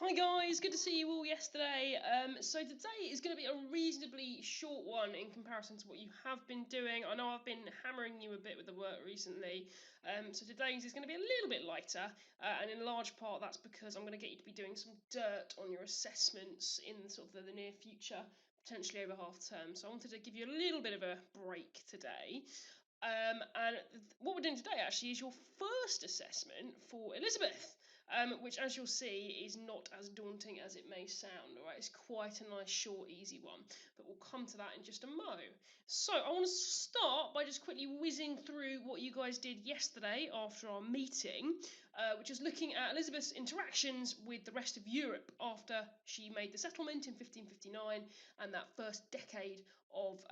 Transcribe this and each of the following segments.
Hi guys, good to see you all yesterday. So today is going to be a reasonably short one in comparison to what you have been doing. I know I've been hammering you a bit with the work recently. So today's is going to be a little bit lighter, and in large part that's because I'm going to get you to be doing some dirt on your assessments in sort of the near future, potentially over half term. So I wanted to give you a little bit of a break today. What we're doing today actually is your first assessment for Elizabeth, which, as you'll see, is not as daunting as it may sound. All right, it's quite a nice, short, easy one, but we'll come to that in just a mo. So I want to start by just quickly whizzing through what you guys did yesterday after our meeting, which is looking at Elizabeth's interactions with the rest of Europe after she made the settlement in 1559 and that first decade of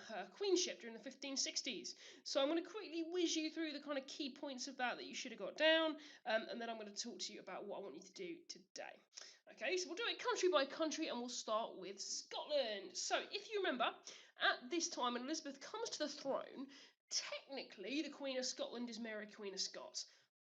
her queenship during the 1560s. So I'm going to quickly whiz you through the kind of key points of that you should have got down, and then I'm going to talk to you about what I want you to do today. Okay, so we'll do it country by country, and we'll start with Scotland. So if you remember, at this time when Elizabeth comes to the throne, technically the Queen of Scotland is Mary, Queen of Scots,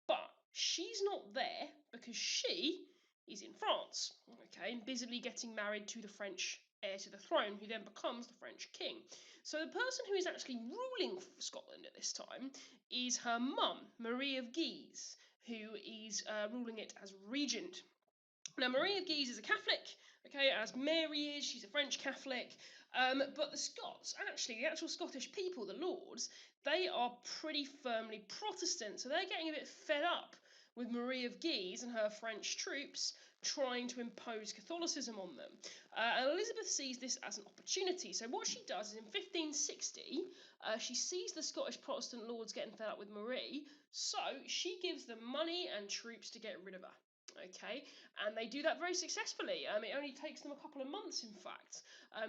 but she's not there because she is in France, okay, and busily getting married to the French heir to the throne, who then becomes the French king. So the person who is actually ruling Scotland at this time is her mum, Marie of Guise, who is ruling it as regent. Now, Marie of Guise is a Catholic, okay, as Mary is, she's a French Catholic. But the Scots, actually, the actual Scottish people, the Lords, they are pretty firmly Protestant, so they're getting a bit fed up with Marie of Guise and her French troops trying to impose Catholicism on them. And Elizabeth sees this as an opportunity. So what she does is in 1560, she sees the Scottish Protestant lords getting fed up with Marie, so she gives them money and troops to get rid of her. Okay, and they do that very successfully. It only takes them a couple of months, in fact.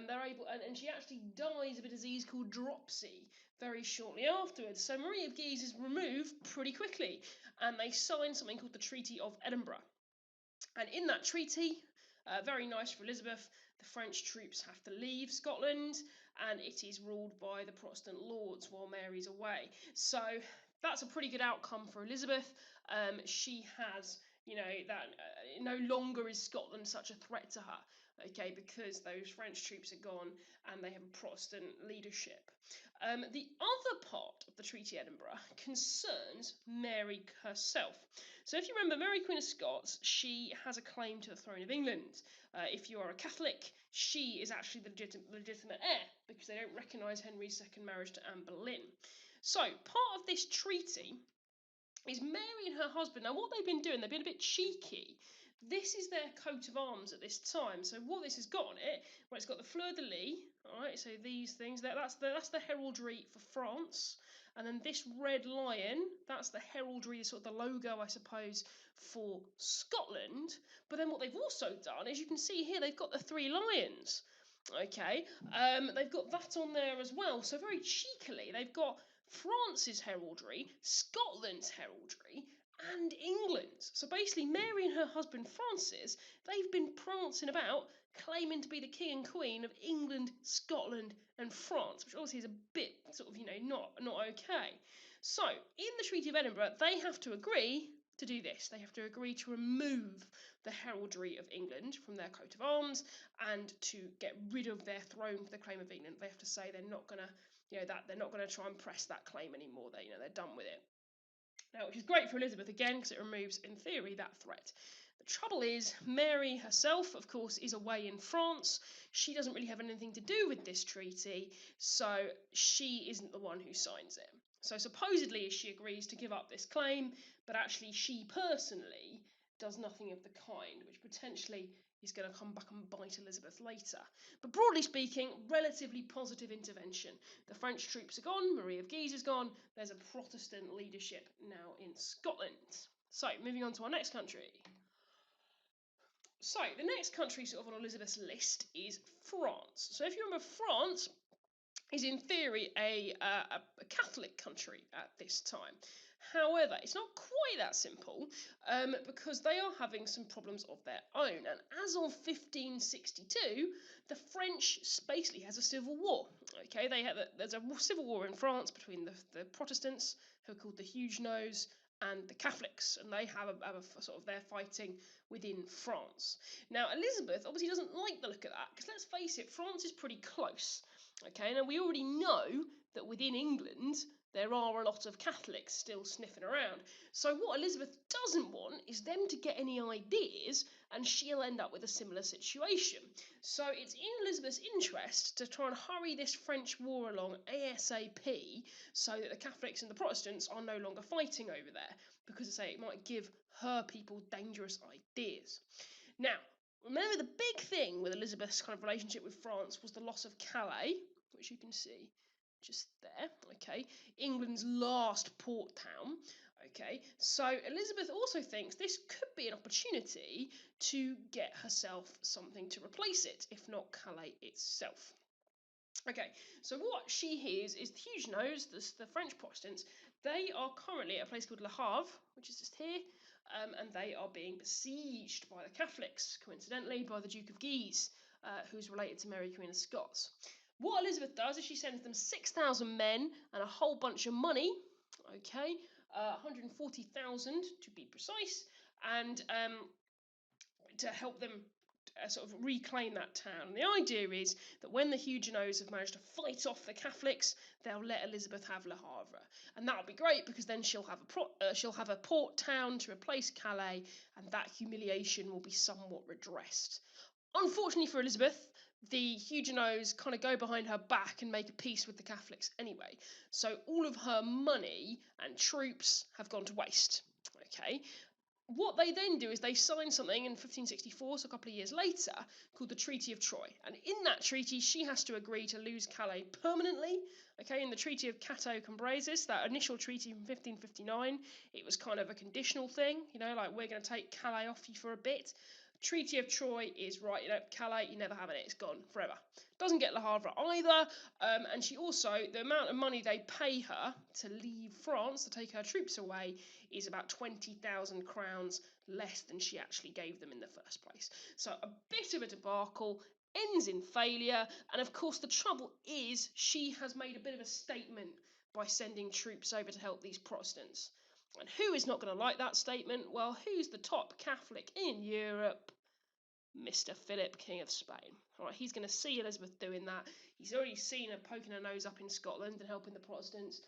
They're able, and she actually dies of a disease called dropsy very shortly afterwards. So Marie of Guise is removed pretty quickly, and they sign something called the Treaty of Edinburgh. And in that treaty, very nice for Elizabeth, the French troops have to leave Scotland, and it is ruled by the Protestant lords while Mary's away. So that's a pretty good outcome for Elizabeth. She has, that no longer is Scotland such a threat to her, okay, because those French troops are gone and they have a Protestant leadership. The other part of the Treaty of Edinburgh concerns Mary herself. So if you remember, Mary Queen of Scots, she has a claim to the throne of England. If you are a Catholic, she is actually the legitimate heir because they don't recognise Henry's second marriage to Anne Boleyn. So part of this treaty is Mary and her husband. Now, what they've been doing, they've been a bit cheeky. This is their coat of arms at this time. So what this has got on it, well, it's got the fleur de lis. All right, so these things, that's the heraldry for France, and then this red lion, that's the heraldry, sort of the logo, I suppose, for Scotland. But then what they've also done, as you can see here, they've got the three lions. Okay, they've got that on there as well. So very cheekily, they've got France's heraldry, Scotland's heraldry, and England's. So basically, Mary and her husband Francis, they've been prancing about, claiming to be the king and queen of England, Scotland, and France, which obviously is a bit sort of, not okay. So in the Treaty of Edinburgh, they have to agree to do this. They have to agree to remove the heraldry of England from their coat of arms and to get rid of their throne for the claim of England. They have to say they're not going to, that they're not going to try and press that claim anymore. They're done with it. Now, which is great for Elizabeth again because it removes, in theory, that threat. The trouble is, Mary herself, of course, is away in France. She doesn't really have anything to do with this treaty, so she isn't the one who signs it. So supposedly she agrees to give up this claim, but actually she personally does nothing of the kind, which potentially is going to come back and bite Elizabeth later. But broadly speaking, relatively positive intervention. The French troops are gone, Marie of Guise is gone, there's a Protestant leadership now in Scotland. So, moving on to our next country. So, the next country sort of on Elizabeth's list is France. So, if you remember, France is in theory a Catholic country at this time. However, it's not quite that simple because they are having some problems of their own. And as of 1562, the French basically has a civil war. Okay, there's a civil war in France between the Protestants, who are called the Huguenots, and the Catholics, and they have a sort of they're fighting within France. Now, Elizabeth obviously doesn't like the look of that because let's face it, France is pretty close. Okay, now we already know that within England there are a lot of Catholics still sniffing around. So what Elizabeth doesn't want is them to get any ideas and she'll end up with a similar situation. So it's in Elizabeth's interest to try and hurry this French war along ASAP so that the Catholics and the Protestants are no longer fighting over there, because I say it might give her people dangerous ideas. Now, remember the big thing with Elizabeth's kind of relationship with France was the loss of Calais, which you can see just there, okay, England's last port town. Okay, so Elizabeth also thinks this could be an opportunity to get herself something to replace it, if not Calais itself. Okay, so what she hears is the Huguenots, the French Protestants, they are currently at a place called Le Havre, which is just here, and they are being besieged by the Catholics, coincidentally by the Duke of Guise, who's related to Mary Queen of Scots. What Elizabeth does is she sends them 6,000 men and a whole bunch of money, okay, 140,000 to be precise, and to help them sort of reclaim that town. And the idea is that when the Huguenots have managed to fight off the Catholics, they'll let Elizabeth have Le Havre, and that'll be great because then she'll have a port town to replace Calais, and that humiliation will be somewhat redressed. Unfortunately for Elizabeth, the Huguenots kind of go behind her back and make a peace with the Catholics anyway. So all of her money and troops have gone to waste. Okay, what they then do is they sign something in 1564, so a couple of years later, called the Treaty of Troyes. And in that treaty, she has to agree to lose Calais permanently. Okay, in the Treaty of Cateau-Cambrésis, that initial treaty from 1559, it was kind of a conditional thing, like we're going to take Calais off you for a bit. Treaty of Troyes is right, Calais, you never have it, it's gone forever. Doesn't get Le Havre either, and she also, the amount of money they pay her to leave France, to take her troops away, is about 20,000 crowns less than she actually gave them in the first place. So a bit of a debacle, ends in failure, and of course the trouble is she has made a bit of a statement by sending troops over to help these Protestants. And who is not going to like that statement? Well, who's the top Catholic in Europe? Mr. Philip, King of Spain. All right, he's going to see Elizabeth doing that. He's already seen her poking her nose up in Scotland and helping the Protestants.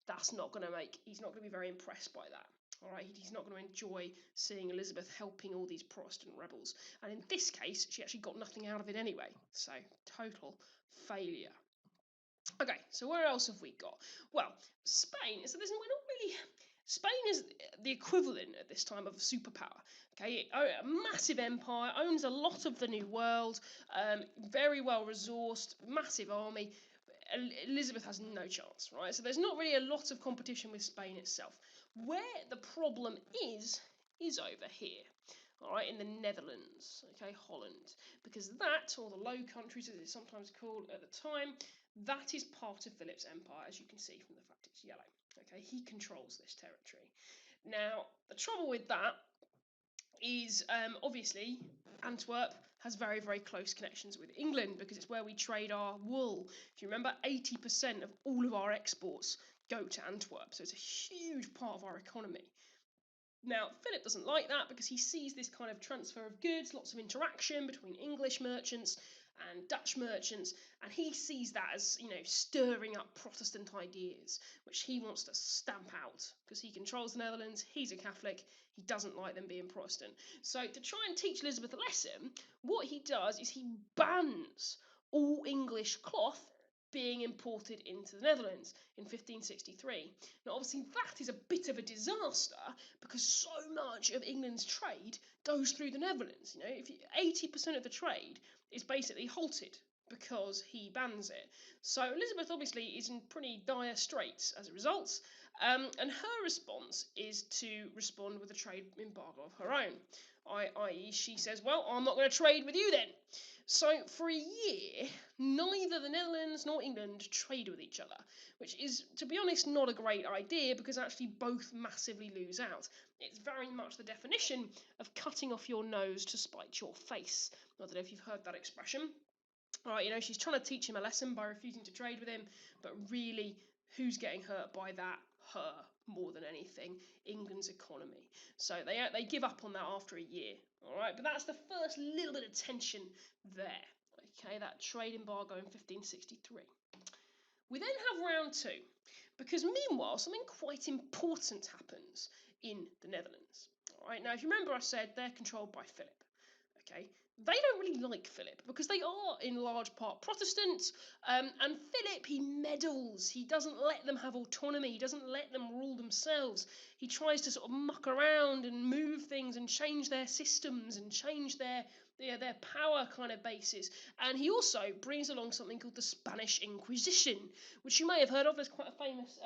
He's not going to be very impressed by that. All right, he's not going to enjoy seeing Elizabeth helping all these Protestant rebels. And in this case, she actually got nothing out of it anyway. So, total failure. Okay, so where else have we got? Well, Spain. So we're not really. Spain is the equivalent at this time of a superpower. Okay, a massive empire, owns a lot of the New World, very well resourced, massive army. Elizabeth has no chance, right? So there's not really a lot of competition with Spain itself. Where the problem is over here. All right, in the Netherlands, okay, Holland, because that, or the Low Countries as it's sometimes called at the time, that is part of Philip's empire, as you can see from the fact it's yellow. Okay, he controls this territory. Now, the trouble with that is obviously Antwerp has very, very close connections with England because it's where we trade our wool. If you remember, 80% of all of our exports go to Antwerp, so it's a huge part of our economy. Now, Philip doesn't like that because he sees this kind of transfer of goods, lots of interaction between English merchants and Dutch merchants, and he sees that as, stirring up Protestant ideas, which he wants to stamp out because he controls the Netherlands, he's a Catholic, he doesn't like them being Protestant. So to try and teach Elizabeth a lesson, what he does is he bans all English cloth being imported into the Netherlands in 1563. Now, obviously, that is a bit of a disaster because so much of England's trade goes through the Netherlands. 80% of the trade is basically halted because he bans it. So Elizabeth obviously is in pretty dire straits as a result, and her response is to respond with a trade embargo of her own. I.e., she says, well, I'm not going to trade with you then. So for a year, neither the Netherlands nor England trade with each other, which is, to be honest, not a great idea because actually both massively lose out. It's very much the definition of cutting off your nose to spite your face. I don't know if you've heard that expression. All right, she's trying to teach him a lesson by refusing to trade with him, but really, who's getting hurt by that? Her. more than anything England's economy. So they give up on that after a year. All right, but that's the first little bit of tension there. Okay, that trade embargo in 1563. We then have round two, because meanwhile something quite important happens in the Netherlands. All right, now if you remember, I said they're controlled by Philip. Okay, they don't really like Philip because they are in large part Protestant, and Philip, he meddles. He doesn't let them have autonomy. He doesn't let them rule themselves. He tries to sort of muck around and move things and change their systems and change their power kind of bases. And he also brings along something called the Spanish Inquisition, which you may have heard of. There's quite a famous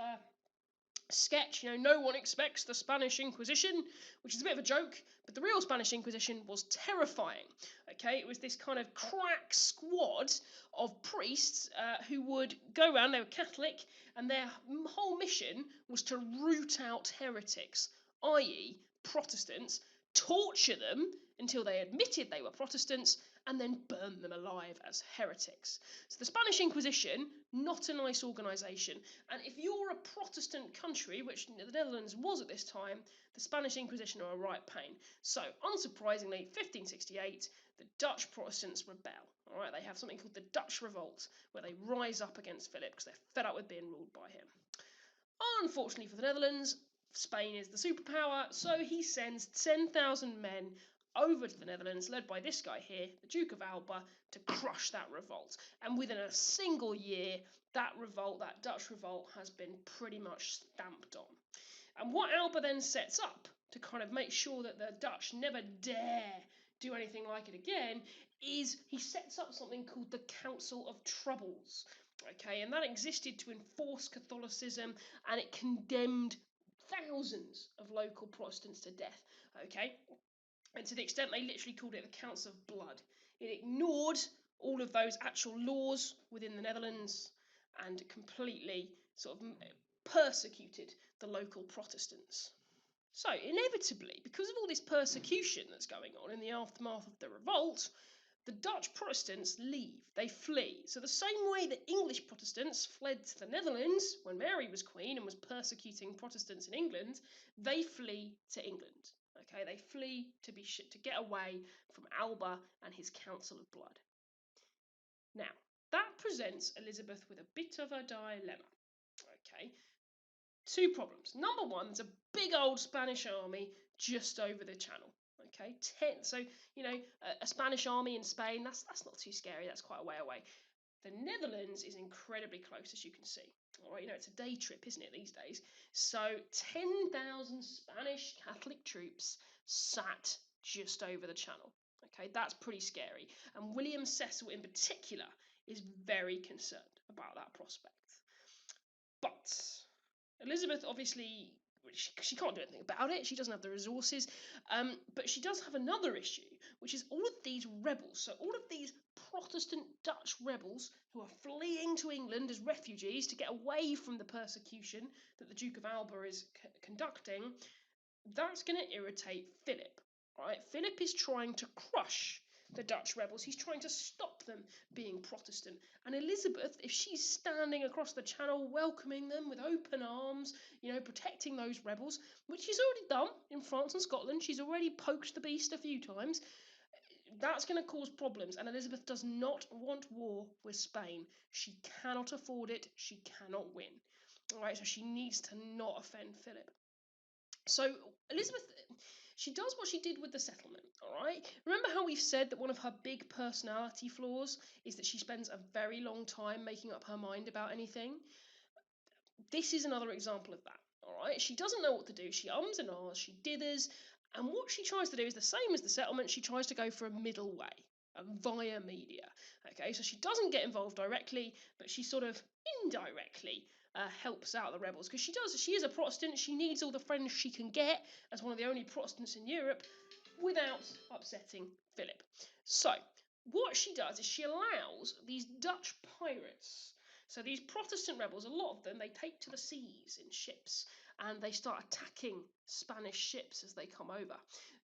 sketch, no one expects the Spanish Inquisition, which is a bit of a joke, but the real Spanish Inquisition was terrifying. Okay, it was this kind of crack squad of priests who would go around. They were Catholic, and their whole mission was to root out heretics, i.e., Protestants, torture them until they admitted they were Protestants, and then burn them alive as heretics. So the Spanish Inquisition, not a nice organisation. And if you're a Protestant country, which the Netherlands was at this time, the Spanish Inquisition are a right pain. So, unsurprisingly, 1568, the Dutch Protestants rebel. All right, they have something called the Dutch Revolt, where they rise up against Philip because they're fed up with being ruled by him. Unfortunately for the Netherlands, Spain is the superpower, so he sends 10,000 men over to the Netherlands, led by this guy here, the Duke of Alba, to crush that revolt. And within a single year, that Dutch revolt, has been pretty much stamped on. And what Alba then sets up to kind of make sure that the Dutch never dare do anything like it again is he sets up something called the Council of Troubles. Okay, and that existed to enforce Catholicism, and it condemned thousands of local Protestants to death. Okay, and to the extent they literally called it the Council of Blood. It ignored all of those actual laws within the Netherlands and completely sort of persecuted the local Protestants. So, inevitably, because of all this persecution that's going on in the aftermath of the revolt, the Dutch Protestants leave, they flee. So, the same way that English Protestants fled to the Netherlands when Mary was queen and was persecuting Protestants in England, they flee to England. Okay, they flee to get away from Alba and his Council of Blood. Now, that presents Elizabeth with a bit of a dilemma. Okay, two problems. Number one, there's a big old Spanish army just over the channel. Okay, so a Spanish army in Spain, that's not too scary. That's quite a way away. The Netherlands is incredibly close, as you can see. All right, it's a day trip, isn't it, these days? So 10,000 Spanish Catholic troops sat just over the channel. Okay, that's pretty scary. And William Cecil in particular is very concerned about that prospect. But Elizabeth, obviously, she can't do anything about it. She doesn't have the resources. But she does have another issue, which is all of these rebels. So all of these Protestant Dutch rebels who are fleeing to England as refugees to get away from the persecution that the Duke of Alba is conducting, that's going to irritate Philip. Right? Philip is trying to crush the Dutch rebels. He's trying to stop them being Protestant. And Elizabeth, if she's standing across the channel welcoming them with open arms, protecting those rebels, which she's already done in France and Scotland, she's already poked the beast a few times, that's going to cause problems. And Elizabeth does not want war with Spain. She cannot afford it. She cannot win. All right, so she needs to not offend Philip. So Elizabeth, she does what she did with the settlement, all right? Remember how we've said that one of her big personality flaws is that she spends a very long time making up her mind about anything? This is another example of that, all right? She doesn't know what to do. She ums and ahs, she dithers, and what she tries to do is the same as the settlement. She tries to go for a middle way, via media. Okay, so she doesn't get involved directly, but she sort of indirectly helps out the rebels, because she is a Protestant. She needs all the friends she can get as one of the only Protestants in Europe without upsetting Philip. So what she does is she allows these Dutch pirates, so these Protestant rebels, a lot of them, they take to the seas in ships and they start attacking Spanish ships as they come over,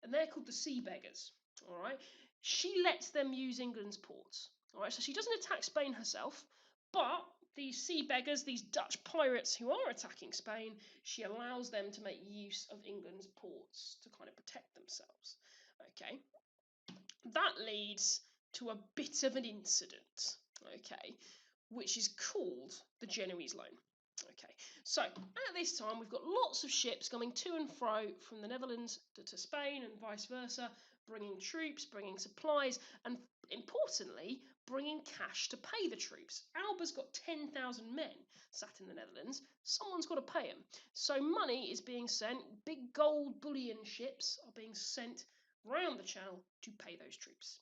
and they're called the sea beggars. All right, she lets them use England's ports. All right, so she doesn't attack Spain herself, but these sea beggars, these Dutch pirates who are attacking Spain, she allows them to make use of England's ports to kind of protect themselves. Okay, that leads to a bit of an incident. Okay, which is called the Genoese Loan. Okay, so at this time we've got lots of ships going to and fro from the Netherlands to Spain and vice versa, bringing troops, bringing supplies, and importantly, bringing cash to pay the troops. Alba's got 10,000 men sat in the Netherlands. Someone's got to pay them. So money is being sent, big gold bullion ships are being sent round the channel to pay those troops.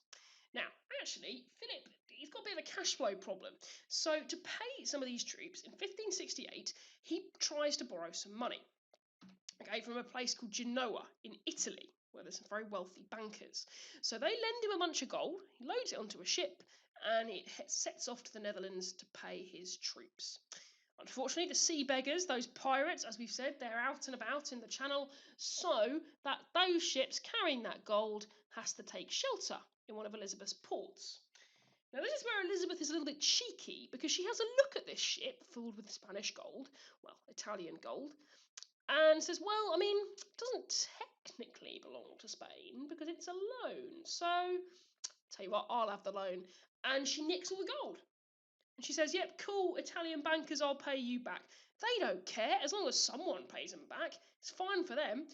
Now, actually, Philip, he's got a bit of a cash flow problem. So, to pay some of these troops, in 1568, he tries to borrow some money, okay, from a place called Genoa in Italy, where there's some very wealthy bankers. So, they lend him a bunch of gold, he loads it onto a ship, and it sets off to the Netherlands to pay his troops. Unfortunately, the sea beggars, those pirates, as we've said, they're out and about in the channel, so that those ships carrying that gold has to take shelter in one of Elizabeth's ports. Now, this is where Elizabeth is a little bit cheeky because she has a look at this ship filled with Spanish gold, well, Italian gold, and says, well, I mean, it doesn't technically belong to Spain because it's a loan, so tell you what, I'll have the loan. And she nicks all the gold. And she says, yep, cool, Italian bankers, I'll pay you back. They don't care, as long as someone pays them back. It's fine for them.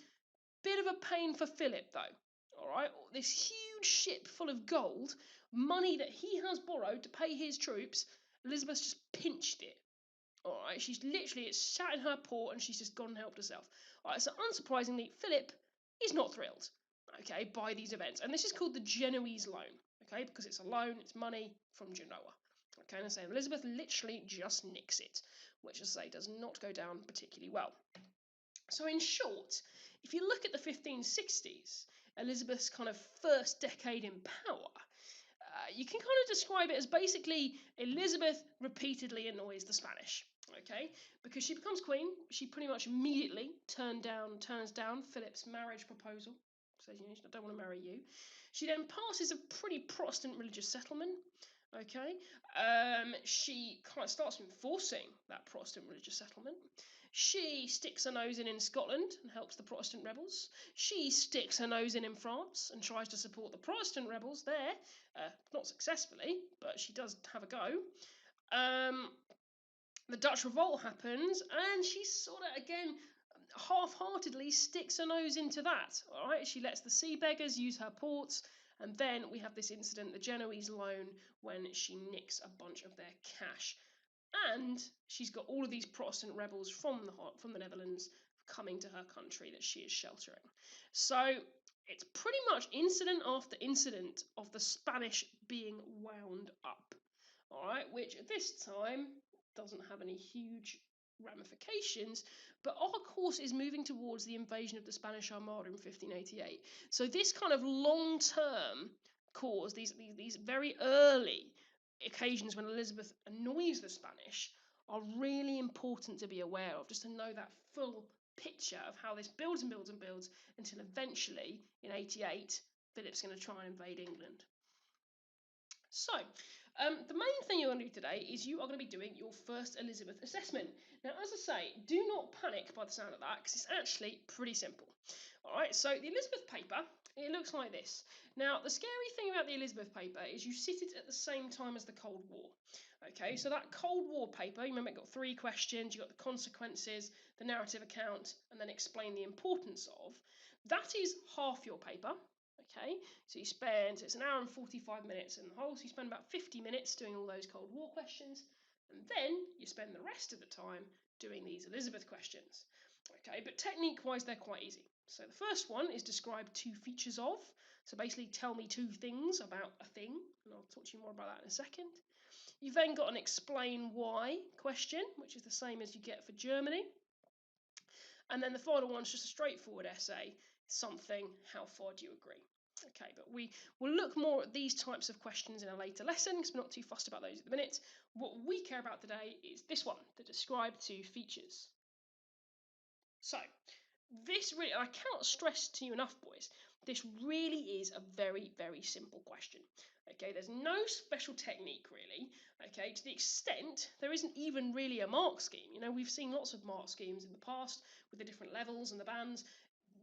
Bit of a pain for Philip, though. All right, this huge ship full of gold, money that he has borrowed to pay his troops, Elizabeth's just pinched it. All right, she's literally, it's sat in her port and she's just gone and helped herself. All right, so unsurprisingly, Philip is not thrilled, okay, by these events. And this is called the Genoese loan, okay, because it's a loan, it's money from Genoa. Okay, and I say Elizabeth literally just nicks it, which, as I say, does not go down particularly well. So, in short, if you look at the 1560s, Elizabeth's kind of first decade in power, you can kind of describe it as basically Elizabeth repeatedly annoys the Spanish. Okay, because she becomes queen, she pretty much immediately turns down Philip's marriage proposal. Says, you know, I don't want to marry you. She then passes a pretty Protestant religious settlement. Okay, she kind of starts enforcing that Protestant religious settlement. She sticks her nose in Scotland and helps the Protestant rebels. She sticks her nose in France and tries to support the Protestant rebels there, not successfully, but she does have a go. The Dutch revolt happens, and she sort of, again, half-heartedly sticks her nose into that. All right, she lets the sea beggars use her ports, and then we have this incident, the Genoese loan, when she nicks a bunch of their cash. And she's got all of these Protestant rebels from the Netherlands coming to her country that she is sheltering. So it's pretty much incident after incident of the Spanish being wound up. All right, which at this time doesn't have any huge ramifications, but our course is moving towards the invasion of the Spanish Armada in 1588. So this kind of long-term cause, these very early occasions when Elizabeth annoys the Spanish, are really important to be aware of, just to know that full picture of how this builds and builds and builds until eventually, in 88, Philip's going to try and invade England. So, the main thing you're going to do today is you are going to be doing your first Elizabeth assessment. Now, as I say, do not panic by the sound of that, because it's actually pretty simple. All right, so the Elizabeth paper, it looks like this. Now, the scary thing about the Elizabeth paper is you sit it at the same time as the Cold War. Okay, so that Cold War paper, you remember it got 3 questions, you got the consequences, the narrative account, and then explain the importance of. That is half your paper. Okay, so it's an hour and 45 minutes in the whole, so you spend about 50 minutes doing all those Cold War questions, and then you spend the rest of the time doing these Elizabeth questions. Okay, but technique-wise, they're quite easy. So the first one is describe 2 features of. So basically, tell me 2 things about a thing, and I'll talk to you more about that in a second. You've then got an explain why question, which is the same as you get for Germany. And then the final one's just a straightforward essay, something, how far do you agree? Okay, but we will look more at these types of questions in a later lesson because we're not too fussed about those at the minute. What we care about today is this one, the describe 2 features. So, this really, I cannot stress to you enough, boys, this really is a very, very simple question. Okay, there's no special technique really. Okay, to the extent there isn't even really a mark scheme. You know, we've seen lots of mark schemes in the past with the different levels and the bands.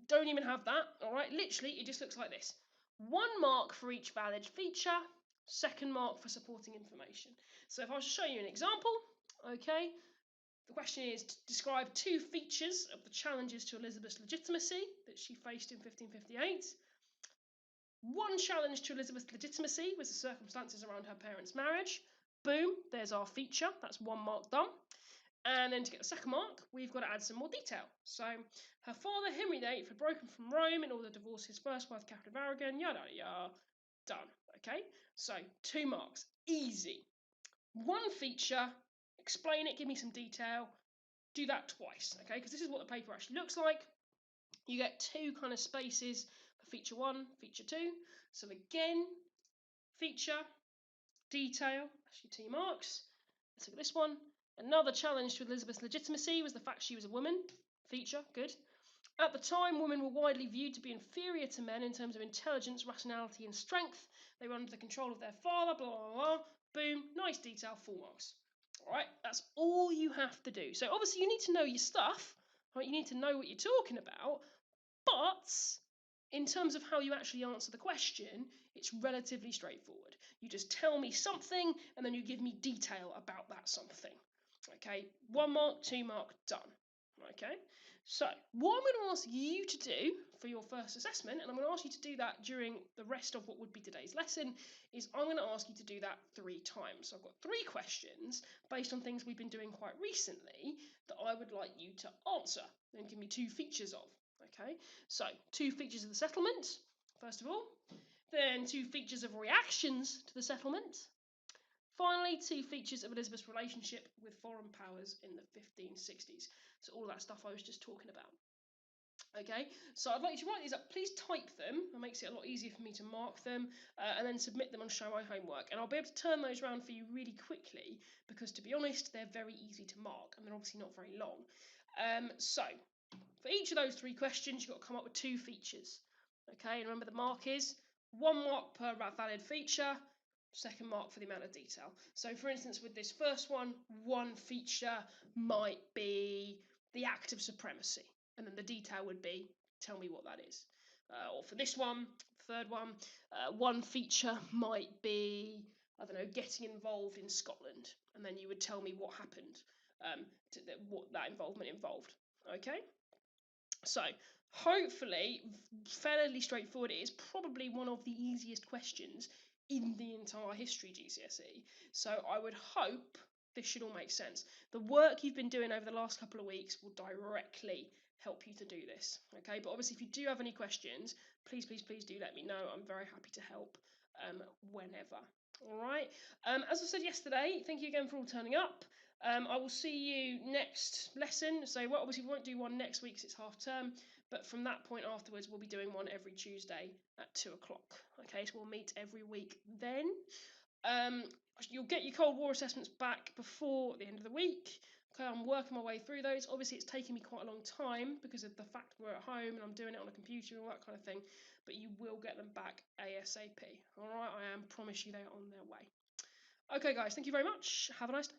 Don't even have that. All right, literally, it just looks like this: 1 mark for each valid feature, 2nd mark for supporting information. So if I was to show you an example, okay, the question is to describe 2 features of the challenges to Elizabeth's legitimacy that she faced in 1558. One challenge to Elizabeth's legitimacy was the circumstances around her parents' marriage. Boom, there's our feature. That's 1 mark done. And then to get the 2nd mark, we've got to add some more detail. So, her father, Henry VIII, had broken from Rome in order to divorce his first wife, Catherine of Aragon, yada yada. Done. Okay, so 2 marks. Easy. 1 feature, explain it, give me some detail. Do that twice, okay, because this is what the paper actually looks like. You get 2 kind of spaces for feature 1, feature 2. So again, feature, detail, that's your 2 marks. Let's look at this one. Another challenge to Elizabeth's legitimacy was the fact she was a woman. Feature, good. At the time, women were widely viewed to be inferior to men in terms of intelligence, rationality, and strength. They were under the control of their father, blah, blah, blah. Boom, nice detail, 4 marks. All right, that's all you have to do. So obviously you need to know your stuff, right? You need to know what you're talking about, but in terms of how you actually answer the question, it's relatively straightforward. You just tell me something and then you give me detail about that something. Okay, 1 mark, 2 mark, done. Okay, so what I'm going to ask you to do for your first assessment, and I'm going to ask you to do that during the rest of what would be today's lesson, is I'm going to ask you to do that 3 times. So I've got 3 questions based on things we've been doing quite recently that I would like you to answer and give me 2 features of. Okay, so 2 features of the settlement, first of all, then 2 features of reactions to the settlement. Finally, 2 features of Elizabeth's relationship with foreign powers in the 1560s. So all that stuff I was just talking about. Okay, so I'd like you to write these up. Please type them. It makes it a lot easier for me to mark them and then submit them on Show My Homework. And I'll be able to turn those around for you really quickly because, to be honest, they're very easy to mark and they're obviously not very long. So for each of those 3 questions, you've got to come up with 2 features. Okay, and remember the mark is 1 mark per valid feature, 2nd mark for the amount of detail. So for instance, with this first one feature might be the act of supremacy, and then the detail would be, tell me what that is. Or for this one, third one feature might be, I don't know, getting involved in Scotland, and then you would tell me what happened, what that involvement involved. Okay, so hopefully fairly straightforward. It is probably one of the easiest questions in the entire history GCSE. So I would hope this should all make sense. The work you've been doing over the last couple of weeks will directly help you to do this. Okay, but obviously if you do have any questions, please do let me know. I'm very happy to help whenever. All right, as I said yesterday, thank you again for all turning up. I will see you next lesson. So obviously we won't do one next week because it's half term, but from that point afterwards we'll be doing one every Tuesday at 2 o'clock. Okay, so we'll meet every week then. You'll get your Cold War assessments back before the end of the week. Okay, I'm working my way through those. Obviously it's taking me quite a long time because of the fact we're at home and I'm doing it on a computer and all that kind of thing, but you will get them back ASAP. All right, I promise you they are on their way. Okay guys, thank you very much. Have a nice day.